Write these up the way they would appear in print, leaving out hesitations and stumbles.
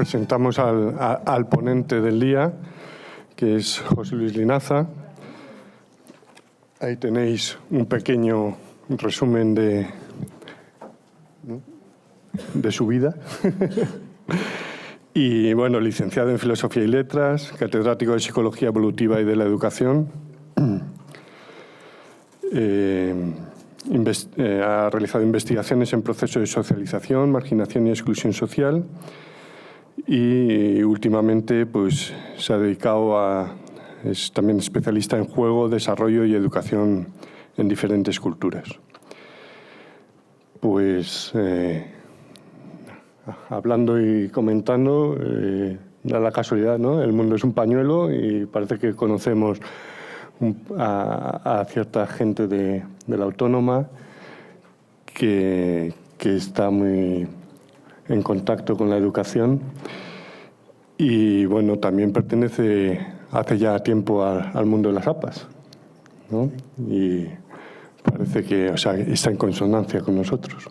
presentamos al ponente del día, que es José Luis Linaza. Ahí tenéis un pequeño resumen de su vida. Y bueno, licenciado en Filosofía y Letras, catedrático de Psicología Evolutiva y de la Educación. Ha realizado investigaciones en procesos de socialización, marginación y exclusión social. Y últimamente pues, se ha dedicado es también especialista en juego, desarrollo y educación en diferentes culturas. Pues hablando y comentando, da la casualidad, ¿no? El mundo es un pañuelo y parece que conocemos a cierta gente de la Autónoma que está muy en contacto con la educación y, bueno, también pertenece hace ya tiempo al mundo de las APAs, ¿no? Y parece que, o sea, está en consonancia con nosotros.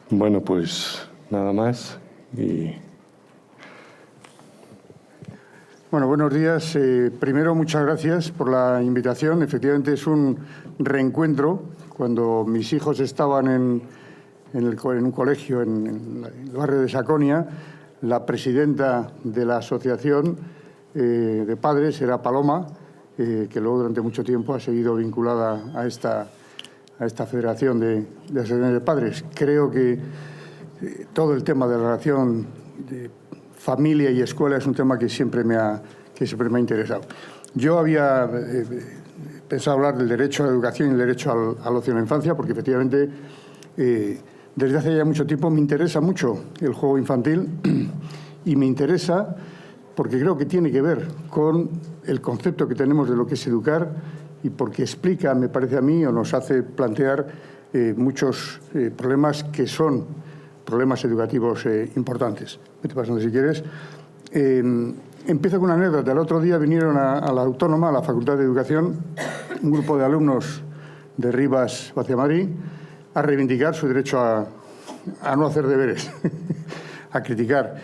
Bueno, pues nada más y... Bueno, buenos días. Primero, muchas gracias por la invitación. Efectivamente, es un reencuentro. Cuando mis hijos estaban en un colegio en el barrio de Saconia, la presidenta de la asociación de padres era Paloma, que luego durante mucho tiempo ha seguido vinculada a esta federación de asociaciones de padres. Creo que todo el tema de la relación de familia y escuela es un tema que siempre me ha interesado. Yo había pensado hablar del derecho a la educación y el derecho al ocio en la infancia, porque efectivamente desde hace ya mucho tiempo me interesa mucho el juego infantil y me interesa porque creo que tiene que ver con el concepto que tenemos de lo que es educar y porque explica, me parece a mí, o nos hace plantear muchos problemas que son problemas educativos importantes. Vete pasando si quieres. Empiezo con una anécdota. El otro día vinieron a la Autónoma, a la Facultad de Educación, un grupo de alumnos de Rivas hacia Madrid a reivindicar su derecho a no hacer deberes, a criticar.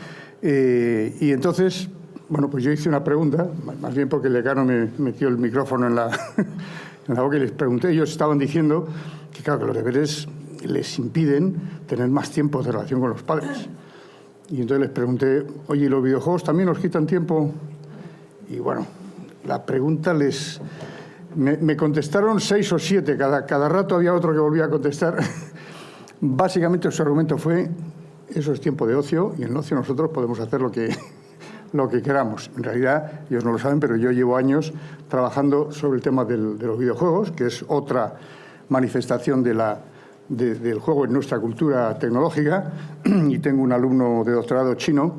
Y entonces, bueno, pues yo hice una pregunta, más bien porque el decano me metió el micrófono en la boca y les pregunté. Ellos estaban diciendo que, claro, que los deberes les impiden tener más tiempo de relación con los padres. Y entonces les pregunté, oye, ¿y los videojuegos también nos quitan tiempo? Y bueno, la pregunta me contestaron 6 o 7, cada rato había otro que volvía a contestar. Básicamente su argumento fue, eso es tiempo de ocio y en el ocio nosotros podemos hacer lo que queramos. En realidad, ellos no lo saben, pero yo llevo años trabajando sobre el tema de los videojuegos, que es otra manifestación del juego en nuestra cultura tecnológica, y tengo un alumno de doctorado chino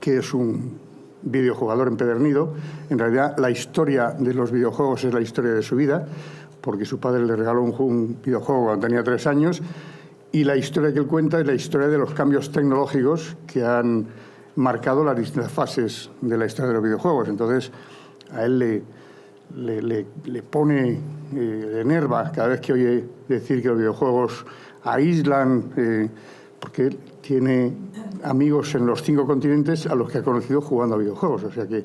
que es un videojugador empedernido. En realidad, la historia de los videojuegos es la historia de su vida, porque su padre le regaló un videojuego cuando tenía 3 años, y la historia que él cuenta es la historia de los cambios tecnológicos que han marcado las distintas fases de la historia de los videojuegos. Entonces, a él le pone, le enerva cada vez que oye decir que los videojuegos aíslan, porque él tiene amigos en los 5 continentes a los que ha conocido jugando a videojuegos. O sea que,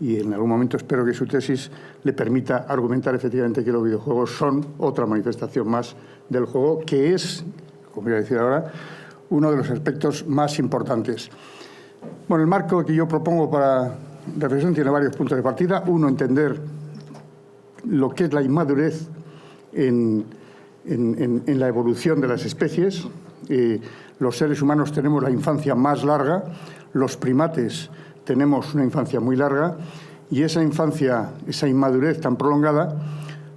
y en algún momento espero que su tesis le permita argumentar efectivamente que los videojuegos son otra manifestación más del juego, que es, como voy a decir ahora, uno de los aspectos más importantes. Bueno, el marco que yo propongo para reflexión tiene varios puntos de partida. Uno, entender lo que es la inmadurez en la evolución de las especies. Los seres humanos tenemos la infancia más larga, los primates tenemos una infancia muy larga, y esa infancia, esa inmadurez tan prolongada,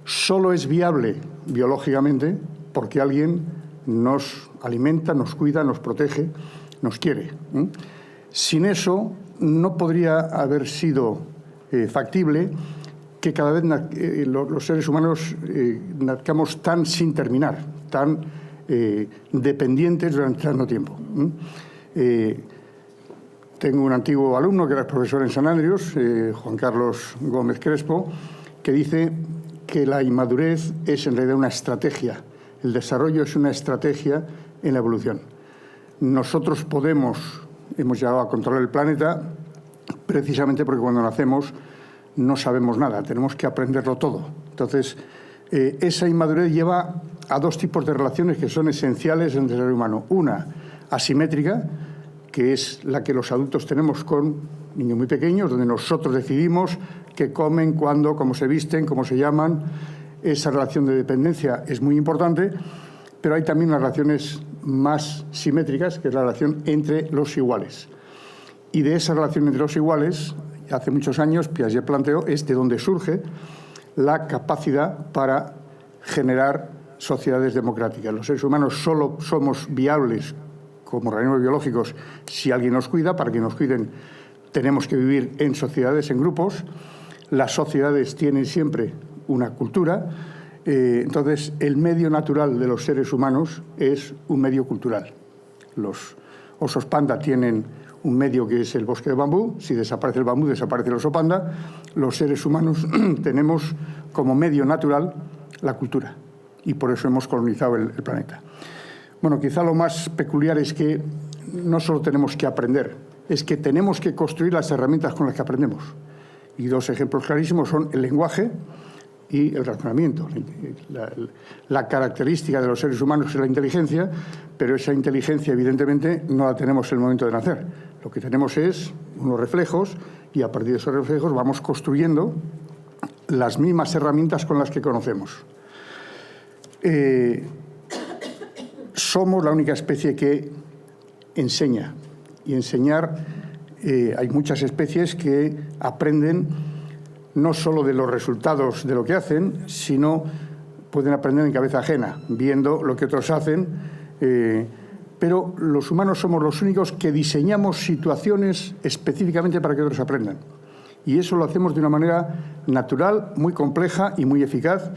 solo es viable biológicamente porque alguien nos alimenta, nos cuida, nos protege, nos quiere. Sin eso no podría haber sido factible que cada vez los seres humanos nazcamos tan sin terminar, tan dependientes durante tanto tiempo. Tengo un antiguo alumno que era profesor en San Andrews, Juan Carlos Gómez Crespo, que dice que la inmadurez es en realidad una estrategia. El desarrollo es una estrategia en la evolución. Nosotros podemos hemos llegado a controlar el planeta precisamente porque cuando nacemos no sabemos nada, tenemos que aprenderlo todo. Entonces, esa inmadurez lleva a dos tipos de relaciones que son esenciales entre el ser humano. Una, asimétrica, que es la que los adultos tenemos con niños muy pequeños, donde nosotros decidimos qué comen, cuándo, cómo se visten, cómo se llaman. Esa relación de dependencia es muy importante, pero hay también unas relaciones más simétricas, que es la relación entre los iguales. Y de esa relación entre los iguales, hace muchos años, Piaget planteó, es de donde surge la capacidad para generar sociedades democráticas. Los seres humanos solo somos viables como organismos biológicos si alguien nos cuida. Para que nos cuiden tenemos que vivir en sociedades, en grupos. Las sociedades tienen siempre una cultura. Entonces, el medio natural de los seres humanos es un medio cultural. Los osos panda tienen un medio que es el bosque de bambú. Si desaparece el bambú, desaparece el oso panda. Los seres humanos tenemos como medio natural la cultura y por eso hemos colonizado el planeta. Bueno, quizá lo más peculiar es que no solo tenemos que aprender, es que tenemos que construir las herramientas con las que aprendemos. Y dos ejemplos clarísimos son el lenguaje y el razonamiento. La característica de los seres humanos es la inteligencia, pero esa inteligencia, evidentemente, no la tenemos en el momento de nacer. Lo que tenemos es unos reflejos y a partir de esos reflejos vamos construyendo las mismas herramientas con las que conocemos. Somos la única especie que enseña. Y enseñar, hay muchas especies que aprenden no solo de los resultados de lo que hacen, sino pueden aprender en cabeza ajena, viendo lo que otros hacen. Pero los humanos somos los únicos que diseñamos situaciones específicamente para que otros aprendan. Y eso lo hacemos de una manera natural, muy compleja y muy eficaz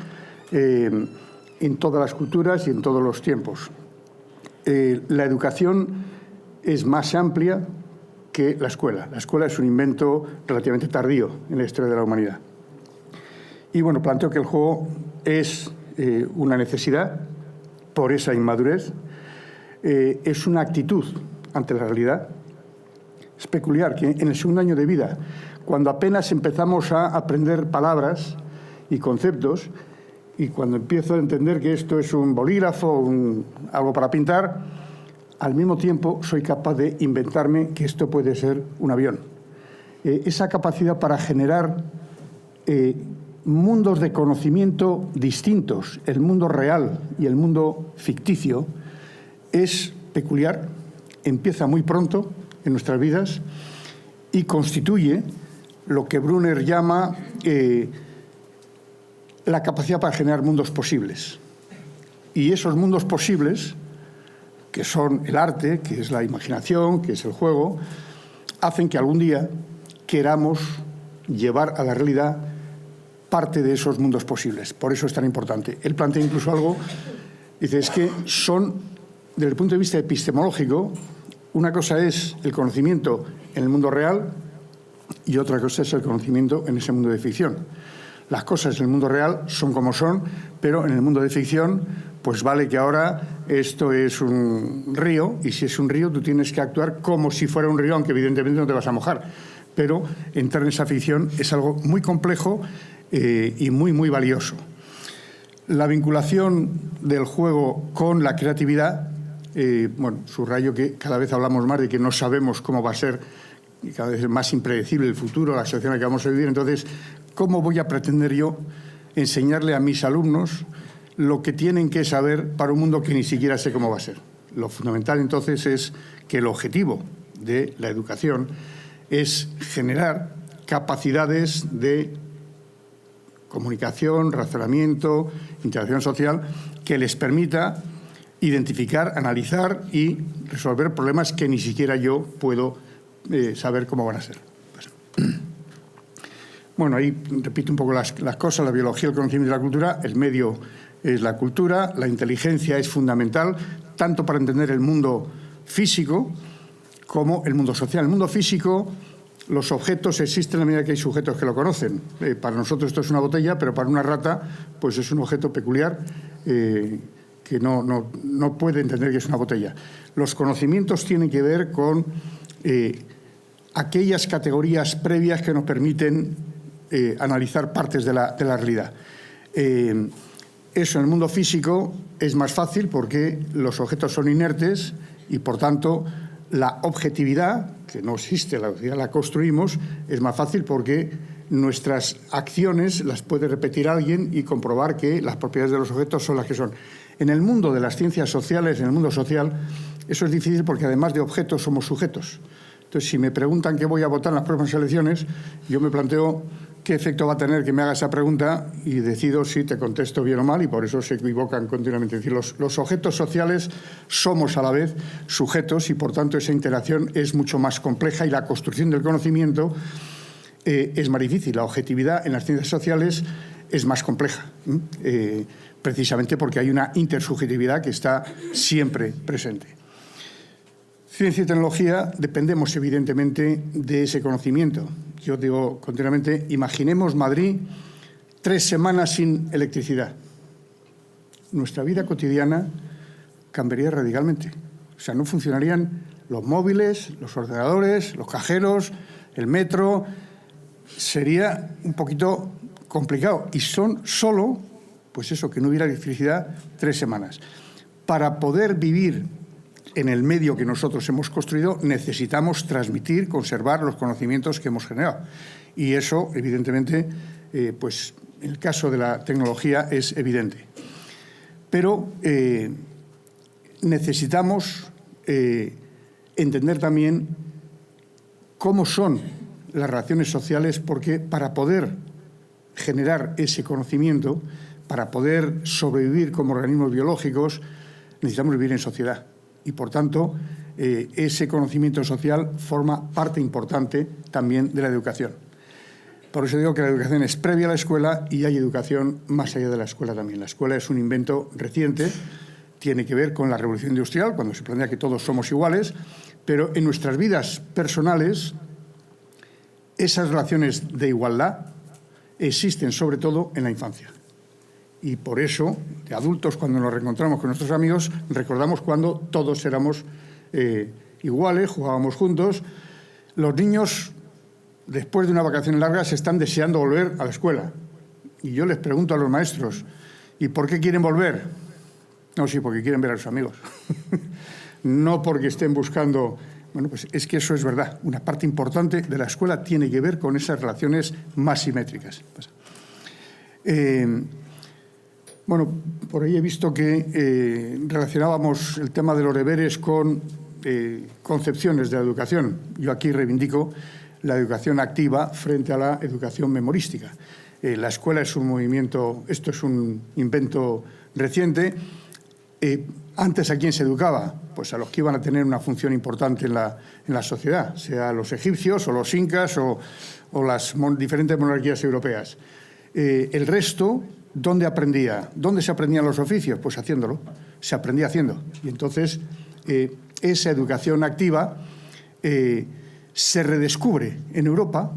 en todas las culturas y en todos los tiempos. La educación es más amplia que la escuela. La escuela es un invento relativamente tardío en la historia de la humanidad. Y bueno, planteo que el juego es una necesidad por esa inmadurez, es una actitud ante la realidad. Es peculiar que en el segundo año de vida, cuando apenas empezamos a aprender palabras y conceptos, y cuando empiezo a entender que esto es un bolígrafo, algo para pintar, al mismo tiempo soy capaz de inventarme que esto puede ser un avión. Esa capacidad para generar mundos de conocimiento distintos, el mundo real y el mundo ficticio, es peculiar, empieza muy pronto en nuestras vidas y constituye lo que Brunner llama la capacidad para generar mundos posibles. Y esos mundos posibles, que son el arte, que es la imaginación, que es el juego, hacen que algún día queramos llevar a la realidad parte de esos mundos posibles. Por eso es tan importante. Él plantea incluso algo, dice, es que son, desde el punto de vista epistemológico, una cosa es el conocimiento en el mundo real y otra cosa es el conocimiento en ese mundo de ficción. Las cosas en el mundo real son como son, pero en el mundo de ficción, pues vale que ahora esto es un río, y si es un río tú tienes que actuar como si fuera un río, aunque evidentemente no te vas a mojar. Pero entrar en esa ficción es algo muy complejo y muy, muy valioso. La vinculación del juego con la creatividad, bueno, subrayo que cada vez hablamos más de que no sabemos cómo va a ser, y cada vez es más impredecible el futuro, la situación en la que vamos a vivir. Entonces, ¿cómo voy a pretender yo enseñarle a mis alumnos lo que tienen que saber para un mundo que ni siquiera sé cómo va a ser? Lo fundamental, entonces, es que el objetivo de la educación es generar capacidades de comunicación, razonamiento, interacción social, que les permita identificar, analizar y resolver problemas que ni siquiera yo puedo saber cómo van a ser. Bueno, ahí repito un poco las cosas, la biología, el conocimiento y la cultura. El medio es la cultura, la inteligencia es fundamental, tanto para entender el mundo físico como el mundo social. El mundo físico, los objetos existen a medida que hay sujetos que lo conocen. Para nosotros esto es una botella, pero para una rata pues es un objeto peculiar que no puede entender que es una botella. Los conocimientos tienen que ver con aquellas categorías previas que nos permiten analizar partes de la realidad. Eso en el mundo físico es más fácil porque los objetos son inertes y, por tanto, la objetividad, que no existe, la objetividad la construimos, es más fácil porque nuestras acciones las puede repetir alguien y comprobar que las propiedades de los objetos son las que son. En el mundo de las ciencias sociales, en el mundo social, eso es difícil porque además de objetos somos sujetos. Entonces, si me preguntan qué voy a votar en las próximas elecciones, yo me planteo qué efecto va a tener que me haga esa pregunta y decido si te contesto bien o mal, y por eso se equivocan continuamente. Es decir, los objetos sociales somos a la vez sujetos y, por tanto, esa interacción es mucho más compleja y la construcción del conocimiento es más difícil. La objetividad en las ciencias sociales es más compleja, precisamente porque hay una intersubjetividad que está siempre presente. Ciencia y tecnología dependemos, evidentemente, de ese conocimiento. Yo digo continuamente, imaginemos Madrid 3 semanas sin electricidad. Nuestra vida cotidiana cambiaría radicalmente. O sea, no funcionarían los móviles, los ordenadores, los cajeros, el metro. Sería un poquito complicado. Y son solo, pues eso, que no hubiera electricidad 3 semanas. Para poder vivir en el medio que nosotros hemos construido, necesitamos transmitir, conservar los conocimientos que hemos generado. Y eso, evidentemente, pues en el caso de la tecnología es evidente. Pero necesitamos entender también cómo son las relaciones sociales, porque para poder generar ese conocimiento, para poder sobrevivir como organismos biológicos, necesitamos vivir en sociedad. Y, por tanto, ese conocimiento social forma parte importante también de la educación. Por eso digo que la educación es previa a la escuela y hay educación más allá de la escuela también. La escuela es un invento reciente, tiene que ver con la revolución industrial, cuando se plantea que todos somos iguales, pero en nuestras vidas personales esas relaciones de igualdad existen sobre todo en la infancia. Y por eso, de adultos, cuando nos reencontramos con nuestros amigos, recordamos cuando todos éramos iguales, jugábamos juntos. Los niños, después de una vacación larga, se están deseando volver a la escuela. Y yo les pregunto a los maestros, ¿y por qué quieren volver? No, sí, porque quieren ver a sus amigos. No porque estén buscando... Bueno, pues es que eso es verdad. Una parte importante de la escuela tiene que ver con esas relaciones más simétricas. Bueno, por ahí he visto que relacionábamos el tema de los deberes con concepciones de la educación. Yo aquí reivindico la educación activa frente a la educación memorística. La escuela es un movimiento, esto es un invento reciente. Antes, ¿a quién se educaba? Pues a los que iban a tener una función importante en la sociedad, sea los egipcios o los incas o las diferentes monarquías europeas. El resto... ¿Dónde aprendía? ¿Dónde se aprendían los oficios? Pues haciéndolo. Se aprendía haciendo. Y entonces esa educación activa se redescubre en Europa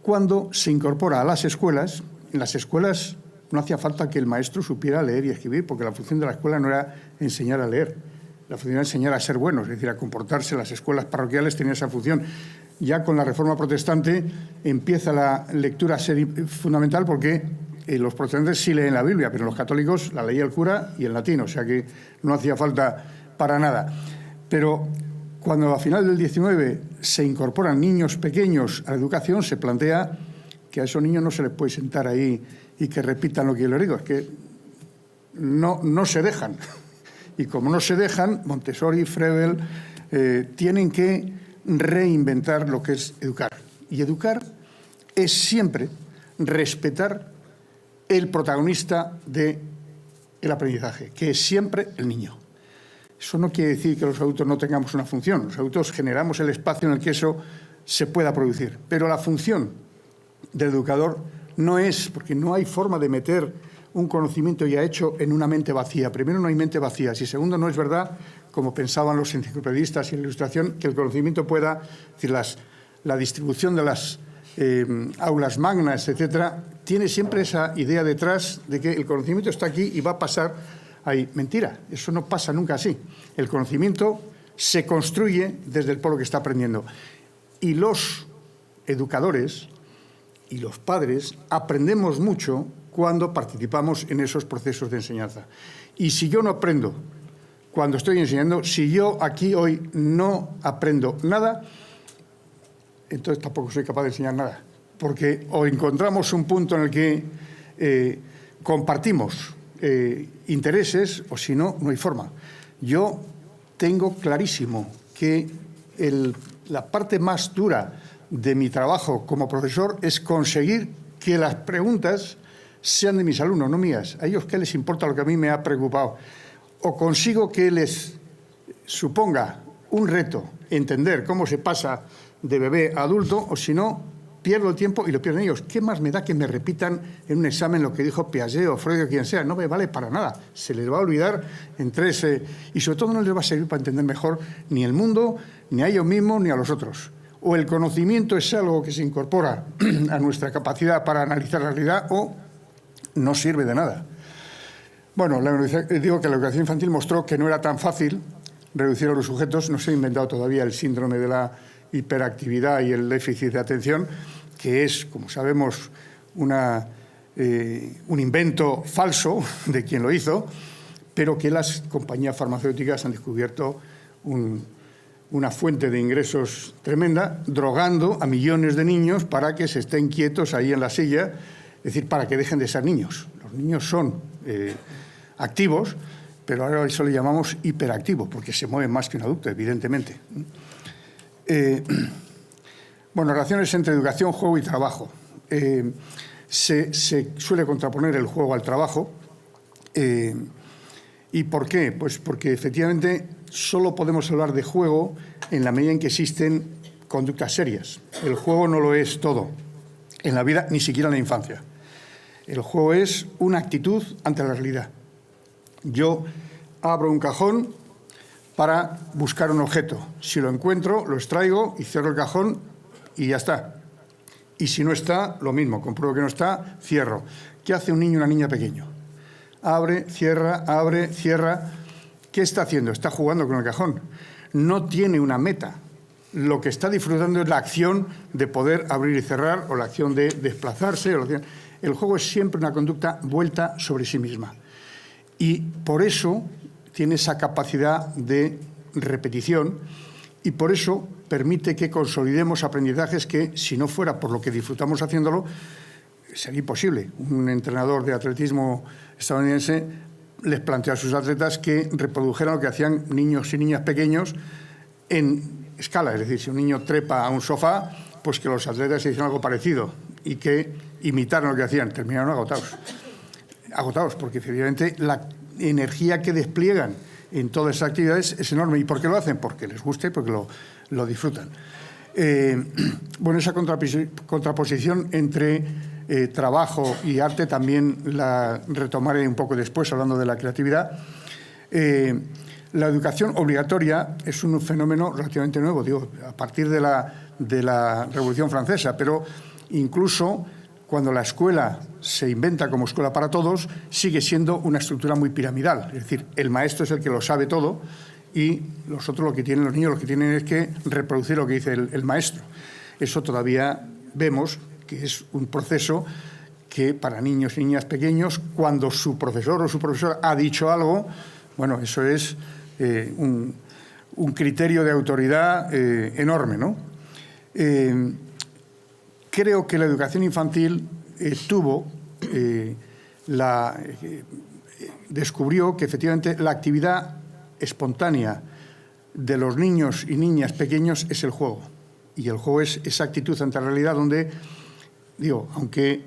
cuando se incorpora a las escuelas. En las escuelas no hacía falta que el maestro supiera leer y escribir, porque la función de la escuela no era enseñar a leer. La función era enseñar a ser buenos, es decir, a comportarse. Las escuelas parroquiales tenían esa función. Ya con la Reforma Protestante empieza la lectura a ser fundamental porque... los protestantes sí leen la Biblia, pero los católicos la leía el cura y en latín, o sea que no hacía falta para nada. Pero cuando a final del XIX se incorporan niños pequeños a la educación, se plantea que a esos niños no se les puede sentar ahí y que repitan lo que yo les digo, es que no se dejan. Y como no se dejan, Montessori, Froebel, tienen que reinventar lo que es educar. Y educar es siempre respetar el protagonista del aprendizaje, que es siempre el niño. Eso no quiere decir que los adultos no tengamos una función. Los adultos generamos el espacio en el que eso se pueda producir. Pero la función del educador no es, porque no hay forma de meter un conocimiento ya hecho en una mente vacía. Primero, no hay mente vacía. Y segundo, no es verdad, como pensaban los enciclopedistas y la Ilustración, que el conocimiento pueda, es decir, la distribución de las aulas magnas, etcétera, tiene siempre esa idea detrás de que el conocimiento está aquí y va a pasar ahí. Mentira, eso no pasa nunca así. El conocimiento se construye desde el pueblo que está aprendiendo. Y los educadores y los padres aprendemos mucho cuando participamos en esos procesos de enseñanza. Y si yo no aprendo cuando estoy enseñando, si yo aquí hoy no aprendo nada, entonces tampoco soy capaz de enseñar nada. Porque o encontramos un punto en el que compartimos intereses, o si no, no hay forma. Yo tengo clarísimo que la parte más dura de mi trabajo como profesor es conseguir que las preguntas sean de mis alumnos, no mías. A ellos, ¿qué les importa lo que a mí me ha preocupado? O consigo que les suponga un reto entender cómo se pasa de bebé a adulto, o si no, pierdo el tiempo y lo pierden ellos. ¿Qué más me da que me repitan en un examen lo que dijo Piaget o Freud o quien sea? No me vale para nada. Se les va a olvidar en 3... y sobre todo no les va a servir para entender mejor ni el mundo, ni a ellos mismos, ni a los otros. O el conocimiento es algo que se incorpora a nuestra capacidad para analizar la realidad, o no sirve de nada. Bueno, digo que la educación infantil mostró que no era tan fácil reducir a los sujetos. No se ha inventado todavía el síndrome de la hiperactividad y el déficit de atención, que es, como sabemos, un invento falso de quien lo hizo, pero que las compañías farmacéuticas han descubierto una fuente de ingresos tremenda, drogando a millones de niños para que se estén quietos ahí en la silla, es decir, para que dejen de ser niños. Los niños son activos, pero ahora eso le llamamos hiperactivos, porque se mueven más que un adulto, evidentemente. Bueno, relaciones entre educación, juego y trabajo. Se suele contraponer el juego al trabajo. ¿Y por qué? Pues porque efectivamente solo podemos hablar de juego en la medida en que existen conductas serias. El juego no lo es todo en la vida, ni siquiera en la infancia. El juego es una actitud ante la realidad. Yo abro un cajón para buscar un objeto. Si lo encuentro, lo extraigo y cierro el cajón y ya está. Y si no está, lo mismo. Compruebo que no está, cierro. ¿Qué hace un niño o una niña pequeño? Abre, cierra. ¿Qué está haciendo? Está jugando con el cajón. No tiene una meta. Lo que está disfrutando es la acción de poder abrir y cerrar, o la acción de desplazarse. El juego es siempre una conducta vuelta sobre sí misma. Y por eso tiene esa capacidad de repetición, y por eso permite que consolidemos aprendizajes que, si no fuera por lo que disfrutamos haciéndolo, sería imposible. Un entrenador de atletismo estadounidense les planteó a sus atletas que reprodujeran lo que hacían niños y niñas pequeños en escala. Es decir, si un niño trepa a un sofá, pues que los atletas hicieran algo parecido y que imitaran lo que hacían. Terminaron agotados. Agotados, porque efectivamente la energía que despliegan en todas esas actividades es enorme. ¿Y por qué lo hacen? Porque les gusta y porque lo disfrutan. Bueno, esa contraposición entre trabajo y arte también la retomaré un poco después, hablando de la creatividad. La educación obligatoria es un fenómeno relativamente nuevo, digo, a partir de la Revolución Francesa, pero incluso cuando la escuela se inventa como escuela para todos, sigue siendo una estructura muy piramidal. Es decir, el maestro es el que lo sabe todo y los otros, lo que tienen los niños, lo que tienen es que reproducir lo que dice el maestro. Eso todavía vemos que es un proceso que para niños y niñas pequeños, cuando su profesor o su profesora ha dicho algo, bueno, eso es un criterio de autoridad enorme, ¿no? Creo que la educación infantil descubrió que efectivamente la actividad espontánea de los niños y niñas pequeños es el juego. Y el juego es esa actitud ante la realidad donde, digo, aunque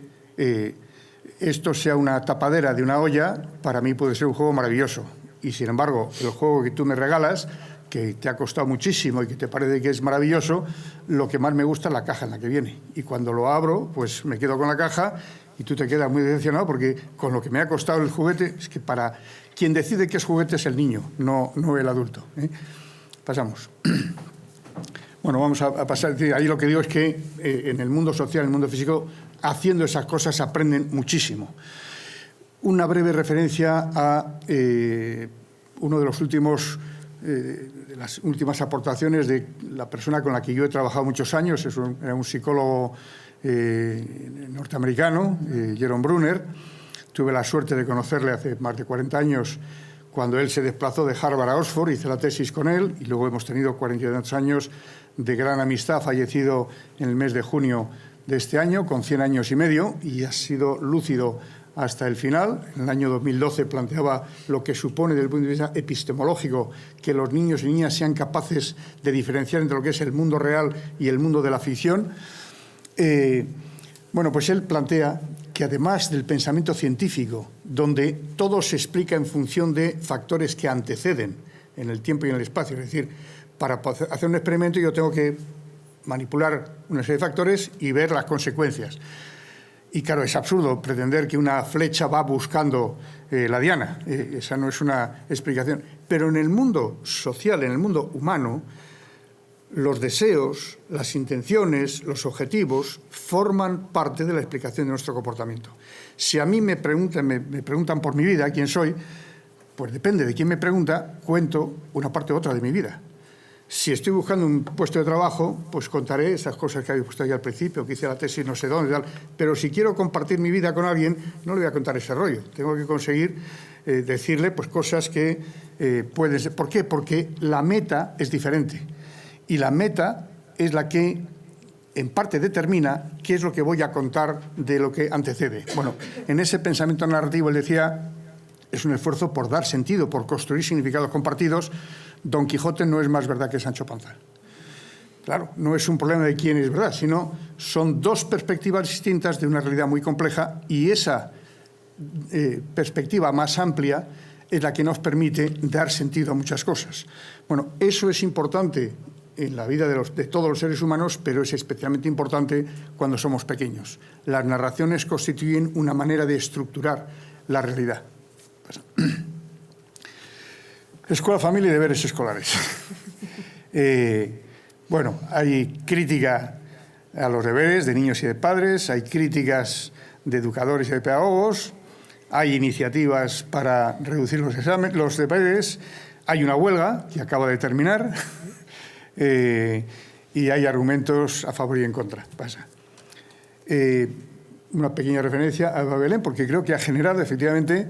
esto sea una tapadera de una olla, para mí puede ser un juego maravilloso. Y sin embargo, el juego que tú me regalas, que te ha costado muchísimo y que te parece que es maravilloso, lo que más me gusta es la caja en la que viene. Y cuando lo abro, pues me quedo con la caja y tú te quedas muy decepcionado porque con lo que me ha costado el juguete, es que para quien decide que es juguete es el niño, no el adulto. Pasamos. Bueno, vamos a pasar. Ahí lo que digo es que en el mundo social, en el mundo físico, haciendo esas cosas se aprenden muchísimo. Una breve referencia a uno de los últimos de las últimas aportaciones de la persona con la que yo he trabajado muchos años, era un psicólogo norteamericano, Jerome Bruner. Tuve la suerte de conocerle hace más de 40 años cuando él se desplazó de Harvard a Oxford, hice la tesis con él y luego hemos tenido 42 años de gran amistad, fallecido en el mes de junio de este año, con 100 años y medio, y ha sido lúcido hasta el final. En el año 2012 planteaba lo que supone desde el punto de vista epistemológico que los niños y niñas sean capaces de diferenciar entre lo que es el mundo real y el mundo de la ficción. Bueno, pues él plantea que además del pensamiento científico, donde todo se explica en función de factores que anteceden en el tiempo y en el espacio, es decir, para hacer un experimento yo tengo que manipular una serie de factores y ver las consecuencias. Y claro, es absurdo pretender que una flecha va buscando la diana. Esa no es una explicación. Pero en el mundo social, en el mundo humano, los deseos, las intenciones, los objetivos forman parte de la explicación de nuestro comportamiento. Si a mí me preguntan por mi vida, quién soy, pues depende de quién me pregunta, cuento una parte u otra de mi vida. Si estoy buscando un puesto de trabajo, pues contaré esas cosas que habéis puesto ahí al principio, que hice la tesis no sé dónde, tal. Pero si quiero compartir mi vida con alguien, no le voy a contar ese rollo. Tengo que conseguir decirle pues, cosas que pueden ser. ¿Por qué? Porque la meta es diferente. Y la meta es la que, en parte, determina qué es lo que voy a contar de lo que antecede. Bueno, en ese pensamiento narrativo, él decía, es un esfuerzo por dar sentido, por construir significados compartidos. Don Quijote no es más verdad que Sancho Panza. Claro, no es un problema de quién es verdad, sino son dos perspectivas distintas de una realidad muy compleja y esa perspectiva más amplia es la que nos permite dar sentido a muchas cosas. Bueno, eso es importante en la vida de todos los seres humanos, pero es especialmente importante cuando somos pequeños. Las narraciones constituyen una manera de estructurar la realidad. Escuela, familia y deberes escolares. Bueno, hay crítica a los deberes de niños y de padres, hay críticas de educadores y de pedagogos, hay iniciativas para reducir los deberes, hay una huelga que acaba de terminar y hay argumentos a favor y en contra. Pasa. Una pequeña referencia a Eva Belén, porque creo que ha generado efectivamente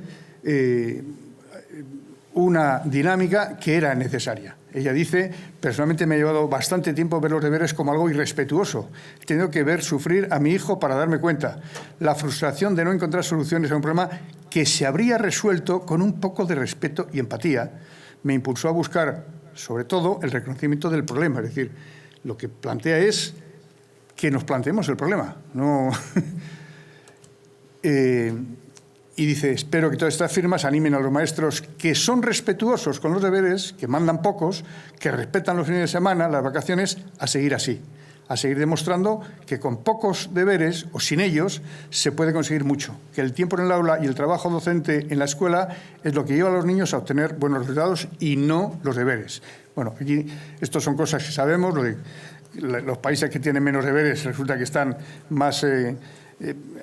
una dinámica que era necesaria. Ella dice, personalmente me ha llevado bastante tiempo ver los deberes como algo irrespetuoso. He tenido que ver sufrir a mi hijo para darme cuenta. La frustración de no encontrar soluciones a un problema que se habría resuelto con un poco de respeto y empatía me impulsó a buscar, sobre todo, el reconocimiento del problema. Es decir, lo que plantea es que nos planteemos el problema. No... Y dice, espero que todas estas firmas animen a los maestros que son respetuosos con los deberes, que mandan pocos, que respetan los fines de semana, las vacaciones, a seguir así, a seguir demostrando que con pocos deberes o sin ellos se puede conseguir mucho, que el tiempo en el aula y el trabajo docente en la escuela es lo que lleva a los niños a obtener buenos resultados y no los deberes. Bueno, aquí estos son cosas que sabemos, los países que tienen menos deberes resulta que están más...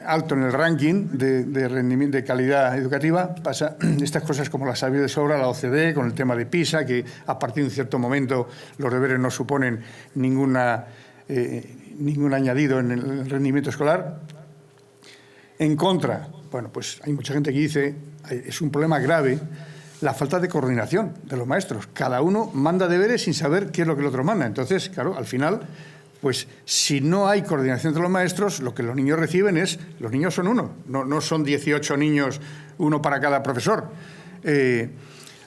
alto en el ranking de rendimiento, de calidad educativa. Pasa estas cosas como las sabido de sobra la OCDE con el tema de PISA, que a partir de un cierto momento los deberes no suponen ningún añadido en el rendimiento escolar. En contra, bueno, pues hay mucha gente que dice es un problema grave la falta de coordinación de los maestros. Cada uno manda deberes sin saber qué es lo que el otro manda. Entonces, claro, al final... Pues si no hay coordinación entre los maestros, lo que los niños reciben es, los niños son uno, no son 18 niños, uno para cada profesor.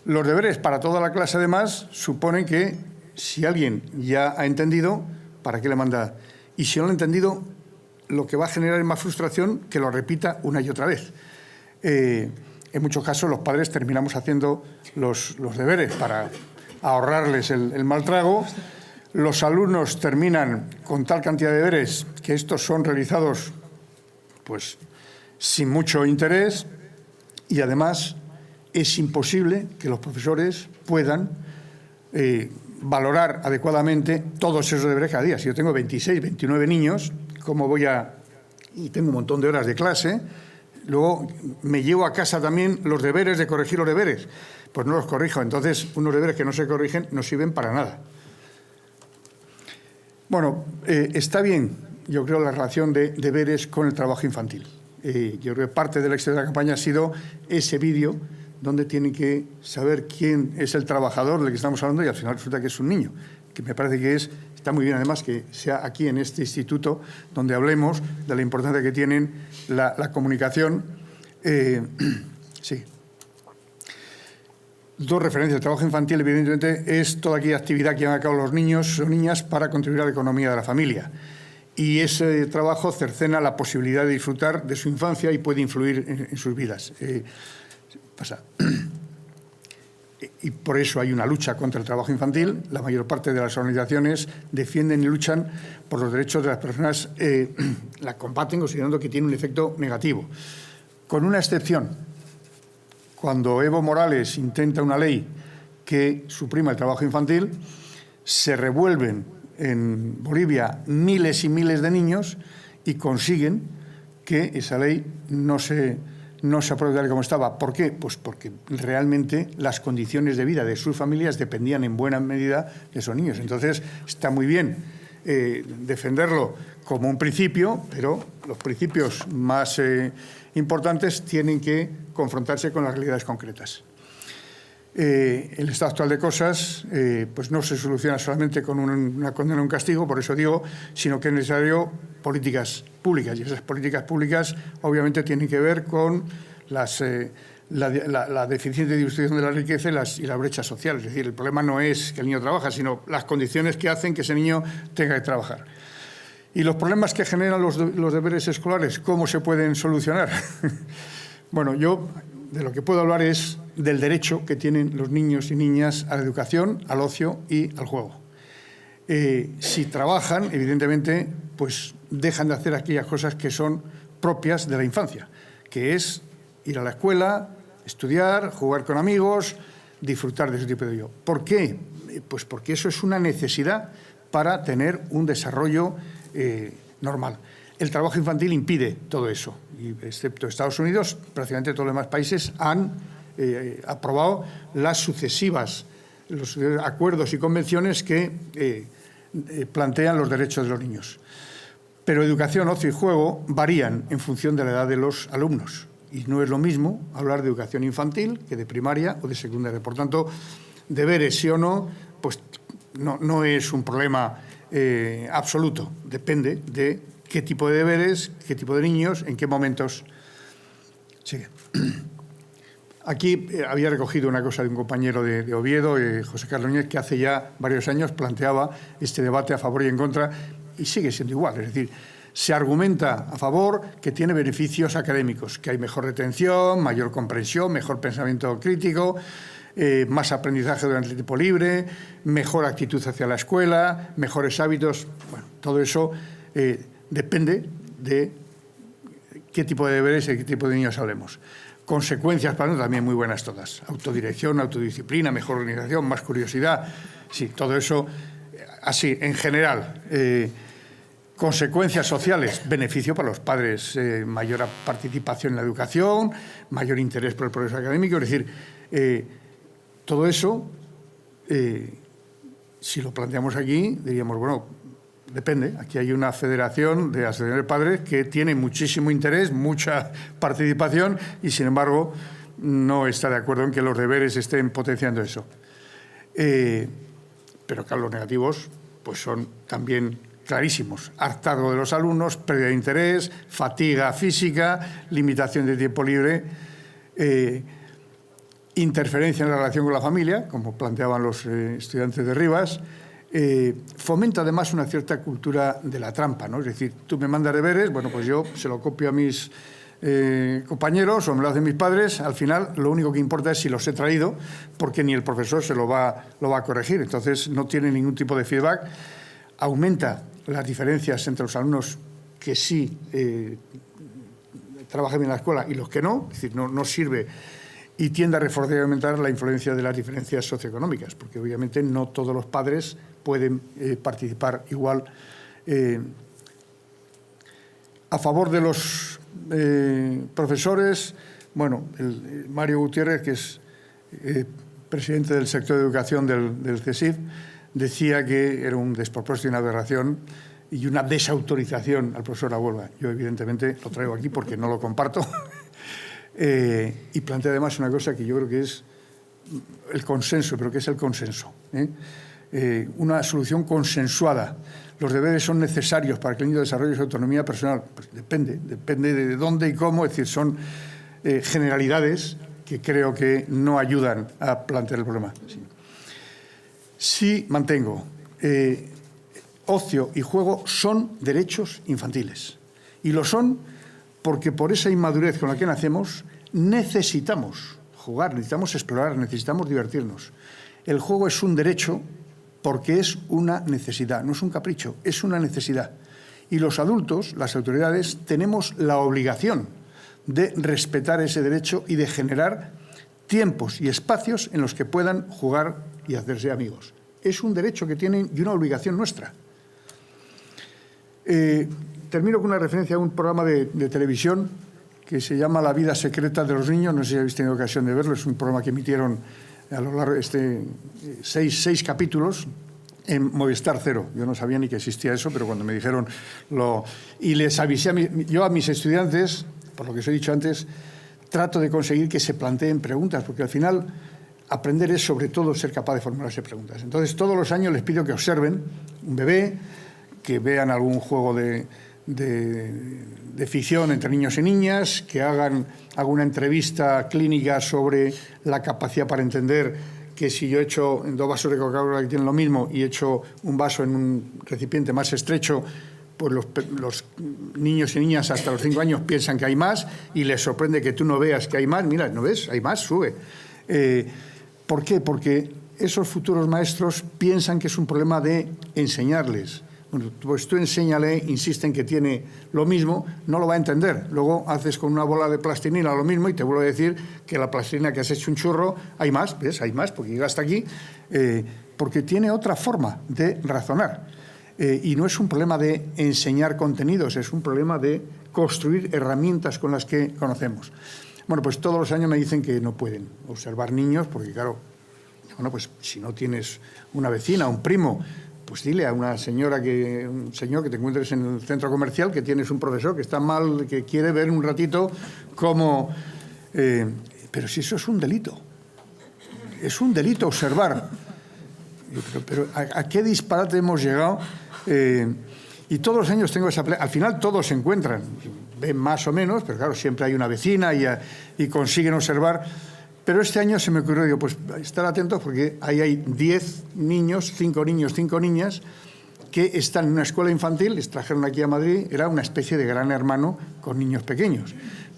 Los deberes para toda la clase, además, suponen que si alguien ya ha entendido, ¿para qué le manda? Y si no lo ha entendido, lo que va a generar es más frustración que lo repita una y otra vez. En muchos casos los padres terminamos haciendo los deberes para ahorrarles el mal trago. Los alumnos terminan con tal cantidad de deberes que estos son realizados pues, sin mucho interés y además es imposible que los profesores puedan valorar adecuadamente todos esos deberes cada día. Si yo tengo 26, 29 niños, ¿cómo voy a...? Y tengo un montón de horas de clase, luego me llevo a casa también los deberes de corregir los deberes. Pues no los corrijo. Entonces, unos deberes que no se corrigen no sirven para nada. Bueno, está bien, yo creo, la relación de deberes con el trabajo infantil. Yo creo que parte del éxito de la campaña ha sido ese vídeo donde tienen que saber quién es el trabajador del que estamos hablando y al final resulta que es un niño, que me parece que está muy bien además que sea aquí en este instituto donde hablemos de la importancia que tienen la comunicación. Sí. Dos referencias. El trabajo infantil, evidentemente, es toda aquella actividad que llevan a cabo los niños o niñas para contribuir a la economía de la familia. Y ese trabajo cercena la posibilidad de disfrutar de su infancia y puede influir en sus vidas. Y por eso hay una lucha contra el trabajo infantil. La mayor parte de las organizaciones defienden y luchan por los derechos de las personas, la combaten considerando que tiene un efecto negativo. Con una excepción, cuando Evo Morales intenta una ley que suprima el trabajo infantil, se revuelven en Bolivia miles y miles de niños y consiguen que esa ley no se apruebe tal como estaba. ¿Por qué? Pues porque realmente las condiciones de vida de sus familias dependían en buena medida de esos niños. Entonces, está muy bien defenderlo como un principio, pero los principios más importantes tienen que confrontarse con las realidades concretas. El estado actual de cosas pues no se soluciona solamente con una condena o un castigo, por eso digo, sino que es necesario políticas públicas. Y esas políticas públicas obviamente tienen que ver con la deficiente distribución de la riqueza y la brecha social. Es decir, el problema no es que el niño trabaja, sino las condiciones que hacen que ese niño tenga que trabajar. Y los problemas que generan los deberes escolares, ¿cómo se pueden solucionar? Bueno, yo de lo que puedo hablar es del derecho que tienen los niños y niñas a la educación, al ocio y al juego. Si trabajan, evidentemente, pues dejan de hacer aquellas cosas que son propias de la infancia, que es ir a la escuela, estudiar, jugar con amigos, disfrutar de ese tipo de ello. ¿Por qué? Pues porque eso es una necesidad para tener un desarrollo normal. El trabajo infantil impide todo eso, y excepto Estados Unidos, prácticamente todos los demás países han aprobado los acuerdos y convenciones que plantean los derechos de los niños. Pero educación, ocio y juego varían en función de la edad de los alumnos. Y no es lo mismo hablar de educación infantil que de primaria o de secundaria. Por tanto, deberes sí o no, pues no es un problema absoluto. Depende de qué tipo de deberes, qué tipo de niños, en qué momentos. Sigue. Aquí había recogido una cosa de un compañero de Oviedo, José Carlos Núñez, que hace ya varios años planteaba este debate a favor y en contra, y sigue siendo igual. Es decir, se argumenta a favor que tiene beneficios académicos, que hay mejor retención, mayor comprensión, mejor pensamiento crítico, más aprendizaje durante el tiempo libre, mejor actitud hacia la escuela, mejores hábitos. Bueno, todo eso depende de qué tipo de deberes y qué tipo de niños hablemos. Consecuencias para nosotros también muy buenas todas. Autodirección, autodisciplina, mejor organización, más curiosidad. Sí, todo eso así, en general. Consecuencias sociales, beneficio para los padres, mayor participación en la educación, mayor interés por el progreso académico. Es decir, todo eso, si lo planteamos aquí, diríamos, bueno, depende. Aquí hay una federación de asociaciones de padres que tiene muchísimo interés, mucha participación y, sin embargo, no está de acuerdo en que los deberes estén potenciando eso. Pero claro, los negativos pues son también clarísimos. Hartazgo de los alumnos, pérdida de interés, fatiga física, limitación de tiempo libre, interferencia en la relación con la familia, como planteaban los estudiantes de Rivas. Fomenta además una cierta cultura de la trampa, ¿no? Es decir, tú me mandas deberes, bueno, pues yo se lo copio a mis compañeros o me lo hacen mis padres, al final lo único que importa es si los he traído, porque ni el profesor se lo va a corregir, entonces no tiene ningún tipo de feedback. Aumenta las diferencias entre los alumnos que sí trabajan bien en la escuela y los que no, es decir, no sirve. Y tiende a reforzar y aumentar la influencia de las diferencias socioeconómicas, porque obviamente no todos los padres pueden participar igual. A favor de los profesores, bueno, Mario Gutiérrez, que es presidente del sector de educación del CSIF, decía que era un despropósito y una aberración y una desautorización al profesor Lahuelva. Yo, evidentemente, lo traigo aquí porque no lo comparto. Y plantea además una cosa que yo creo que es el consenso, pero que es el consenso. Una solución consensuada. Los deberes son necesarios para que el niño desarrolle su autonomía personal. Pues depende de dónde y cómo, es decir, son generalidades que creo que no ayudan a plantear el problema. Sí mantengo, ocio y juego son derechos infantiles. Y lo son porque por esa inmadurez con la que nacemos necesitamos jugar, necesitamos explorar, necesitamos divertirnos. El juego es un derecho porque es una necesidad, no es un capricho, es una necesidad. Y los adultos, las autoridades, tenemos la obligación de respetar ese derecho y de generar tiempos y espacios en los que puedan jugar y hacerse amigos. Es un derecho que tienen y una obligación nuestra. Termino con una referencia a un programa de televisión que se llama La vida secreta de los niños. No sé si habéis tenido ocasión de verlo. Es un programa que emitieron a lo largo de seis capítulos en Movistar Cero. Yo no sabía ni que existía eso, pero cuando me dijeron y les avisé yo a mis estudiantes, por lo que os he dicho antes, trato de conseguir que se planteen preguntas, porque al final aprender es sobre todo ser capaz de formularse preguntas. Entonces, todos los años les pido que observen un bebé, que vean algún juego de ficción entre niños y niñas, que hagan alguna entrevista clínica sobre la capacidad para entender que si yo echo 2 vasos de Coca-Cola que tienen lo mismo y echo un vaso en un recipiente más estrecho, pues los niños y niñas hasta los 5 años piensan que hay más y les sorprende que tú no veas que hay más. Mira, ¿no ves? Hay más, sube. ¿Por qué? Porque esos futuros maestros piensan que es un problema de enseñarles. Bueno, pues tú enséñale, insiste en que tiene lo mismo, no lo va a entender. Luego haces con una bola de plastilina lo mismo y te vuelvo a decir que la plastilina que has hecho un churro, hay más, ¿ves? Hay más, porque llega hasta aquí, porque tiene otra forma de razonar. Y no es un problema de enseñar contenidos, es un problema de construir herramientas con las que conocemos. Bueno, pues todos los años me dicen que no pueden observar niños, porque claro, bueno, pues si no tienes una vecina, un primo, pues dile a un señor que te encuentres en el centro comercial que tienes un profesor que está mal, que quiere ver un ratito cómo... pero si eso es un delito observar. Pero ¿a qué disparate hemos llegado? Y todos los años tengo esa... Al final todos se encuentran, ven más o menos, pero claro, siempre hay una vecina y consiguen observar. Pero este año se me ocurrió, digo, pues estar atentos porque ahí hay 10 niños, 5 niños, 5 niñas, que están en una escuela infantil, les trajeron aquí a Madrid, era una especie de gran hermano con niños pequeños.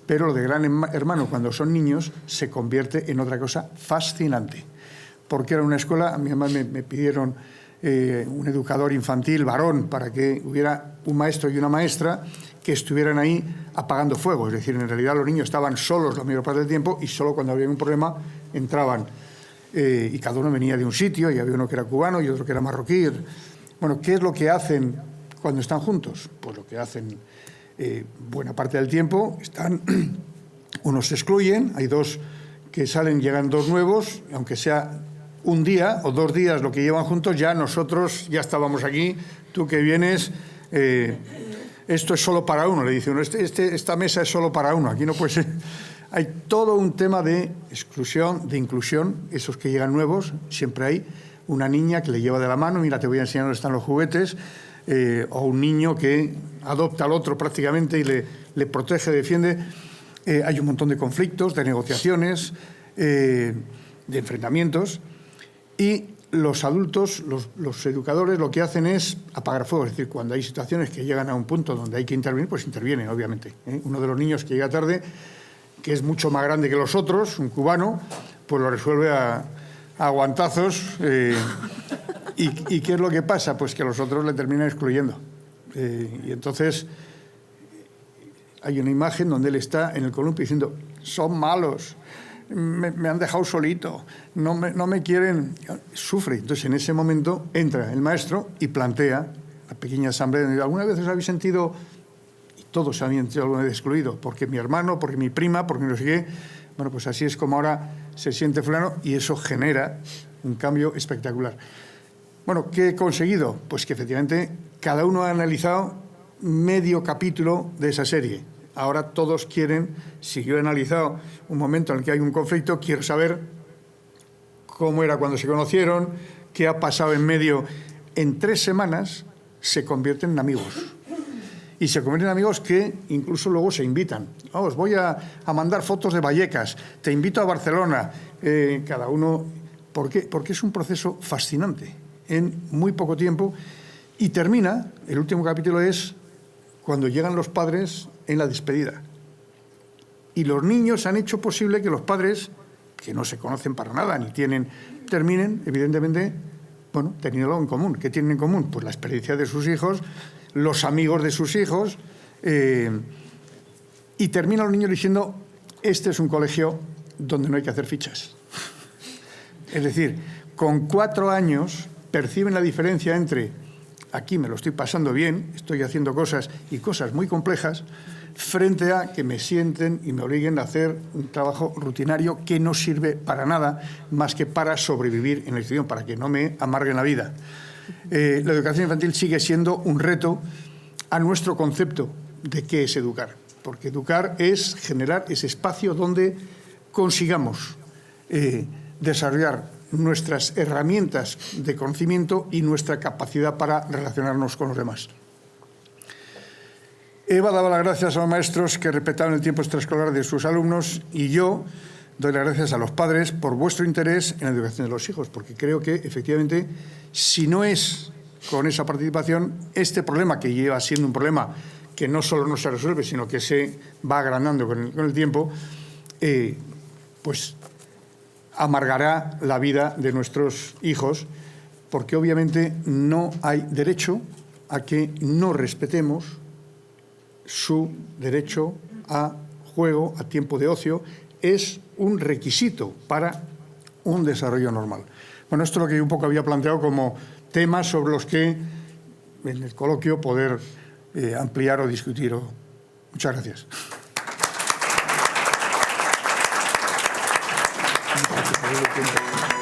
Pero lo de gran hermano cuando son niños se convierte en otra cosa fascinante. Porque era una escuela, a mí además me pidieron un educador infantil, varón, para que hubiera un maestro y una maestra que estuvieran ahí apagando fuego. Es decir, en realidad los niños estaban solos la mayor parte del tiempo y solo cuando había un problema entraban. Y cada uno venía de un sitio y había uno que era cubano y otro que era marroquí. Bueno, ¿qué es lo que hacen cuando están juntos? Pues lo que hacen buena parte del tiempo, unos se excluyen, hay 2 que salen, llegan 2 nuevos, aunque sea un día o 2 días lo que llevan juntos, ya nosotros ya estábamos aquí, tú que vienes, esto es solo para uno, le dice uno, esta mesa es solo para uno, aquí no puede ser. Hay todo un tema de exclusión, de inclusión, esos que llegan nuevos, siempre hay una niña que le lleva de la mano, mira, te voy a enseñar dónde están los juguetes, o un niño que adopta al otro prácticamente y le protege, defiende. Hay un montón de conflictos, de negociaciones, de enfrentamientos, y los adultos, los educadores, lo que hacen es apagar fuego. Es decir, cuando hay situaciones que llegan a un punto donde hay que intervenir, pues intervienen, obviamente. Uno de los niños que llega tarde, que es mucho más grande que los otros, un cubano, pues lo resuelve a guantazos. ¿Y qué es lo que pasa? Pues que los otros le terminan excluyendo. Y entonces hay una imagen donde él está en el columpio diciendo, son malos, me han dejado solito, no me quieren, sufre. Entonces en ese momento entra el maestro y plantea la pequeña asamblea. ¿Alguna vez os habéis sentido? Y Todos se habían sentido alguna vez excluidos, porque mi hermano, porque mi prima, porque no sé qué. Bueno, pues así es como ahora se siente fulano y eso genera un cambio espectacular. Bueno, ¿qué he conseguido? Pues que efectivamente cada uno ha analizado medio capítulo de esa serie. Ahora todos quieren, si yo he analizado un momento en el que hay un conflicto, quiero saber cómo era cuando se conocieron, qué ha pasado en medio. En 3 semanas se convierten en amigos. Y se convierten en amigos que incluso luego se invitan. Os voy a mandar fotos de Vallecas, te invito a Barcelona, cada uno. ¿Por qué? Porque es un proceso fascinante, en muy poco tiempo. Y termina, el último capítulo es cuando llegan los padres en la despedida. Y los niños han hecho posible que los padres, que no se conocen para nada, ni terminen, evidentemente, bueno, teniendo algo en común. ¿Qué tienen en común? Pues la experiencia de sus hijos, los amigos de sus hijos, y terminan los niños diciendo, este es un colegio donde no hay que hacer fichas. Es decir, con 4 años perciben la diferencia entre aquí me lo estoy pasando bien, estoy haciendo cosas y cosas muy complejas, frente a que me sienten y me obliguen a hacer un trabajo rutinario que no sirve para nada más que para sobrevivir en la institución, para que no me amarguen la vida. La educación infantil sigue siendo un reto a nuestro concepto de qué es educar, porque educar es generar ese espacio donde consigamos desarrollar nuestras herramientas de conocimiento y nuestra capacidad para relacionarnos con los demás. Eva daba las gracias a los maestros que respetaban el tiempo extraescolar de sus alumnos y yo doy las gracias a los padres por vuestro interés en la educación de los hijos, porque creo que, efectivamente, si no es con esa participación, este problema, que lleva siendo un problema que no solo no se resuelve, sino que se va agrandando con el tiempo, pues amargará la vida de nuestros hijos, porque obviamente no hay derecho a que no respetemos su derecho a juego, a tiempo de ocio. Es un requisito para un desarrollo normal. Bueno, esto es lo que yo un poco había planteado como temas sobre los que en el coloquio poder ampliar o discutir. Muchas gracias. Gracias.